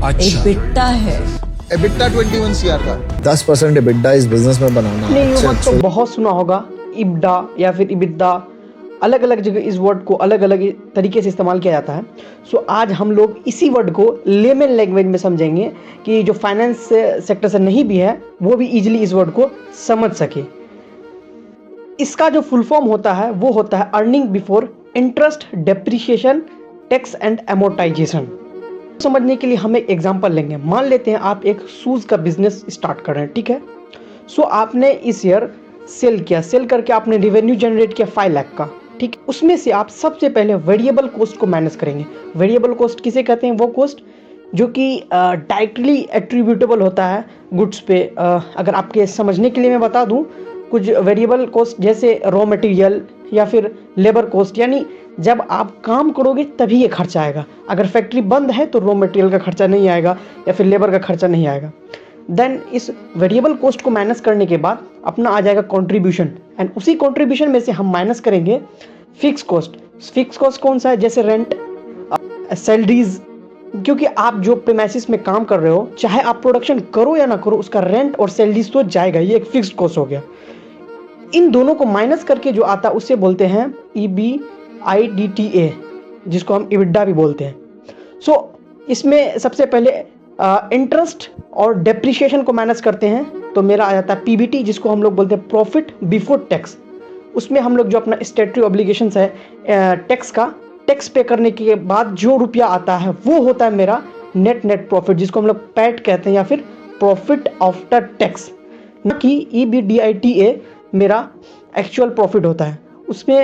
EBITDA है। EBITDA 21 CR का 10% EBITDA इस बिजनेस में बनाना नहीं अच्छा मत तो बहुत सुना होगा इब्डा या फिर इबिदा, अलग अलग जगह इस वर्ड को अलग अलग तरीके से इस्तेमाल किया जाता है। सो आज हम लोग इसी वर्ड को लेमन लैंग्वेज में समझेंगे कि जो फाइनेंस सेक्टर से नहीं भी है वो भी इजीली इस वर्ड को समझ सके। इसका जो फुल फॉर्म होता है वो होता है earning before interest, depreciation, tax and amortisation. समझने के लिए हम एक एग्जांपल लेंगे। मान लेते हैं आप एक शूज़ का बिजनेस स्टार्ट कर रहे हैं, ठीक है। सो आपने इस ईयर सेल किया, सेल करके आपने रेवेन्यू जनरेट किया 5 लाख का, ठीक। उसमें से आप सबसे पहले वेरिएबल कॉस्ट को मैनेज करेंगे। वेरिएबल कॉस्ट किसे कहते हैं? वो कॉस्ट जो कि डायरेक्टली एट्रीब्यूटेबल होता है गुड्स पे। अगर आपके समझने के लिए मैं बता दूं, कुछ वेरिएबल कॉस्ट जैसे रॉ मटेरियल या फिर लेबर कॉस्ट, यानी जब आप काम करोगे तभी ये खर्चा आएगा। अगर फैक्ट्री बंद है तो रॉ मटेरियल का खर्चा नहीं आएगा या फिर लेबर का खर्चा नहीं आएगा। देन इस वेरिएबल कॉस्ट को माइनस करने के बाद अपना आ जाएगा कंट्रीब्यूशन, एंड उसी कंट्रीब्यूशन में से हम माइनस करेंगे फिक्स कॉस्ट। फिक्स कॉस्ट कौन सा है? जैसे रेंट, सैलरीज, क्योंकि आप जो प्रीमाइसिस में काम कर रहे हो, चाहे आप प्रोडक्शन करो या ना करो, उसका रेंट और सैलरीज तो जाएगा। ये एक फिक्स्ड कॉस्ट हो गया। इन दोनों को माइनस करके जो आता है उससे बोलते हैं EBITDA, जिसको हम इबिडा भी बोलते हैं। सो इसमें सबसे पहले इंटरेस्ट और डेप्रिसिएशन को माइनस करते हैं तो मेरा आ जाता है PBT, जिसको हम लोग बोलते हैं प्रॉफिट बिफोर टैक्स। उसमें हम लोग जो अपना स्टैट्यूटरी ऑब्लिगेशंस है टैक्स का, टैक्स पे करने के बाद जो रुपया आता है वो होता है मेरा नेट प्रॉफिट, जिसको हम लोग पैट कहते हैं या फिर प्रॉफिट आफ्टर टैक्स। न कि EBITDA मेरा एक्चुअल प्रॉफिट होता है। उसमें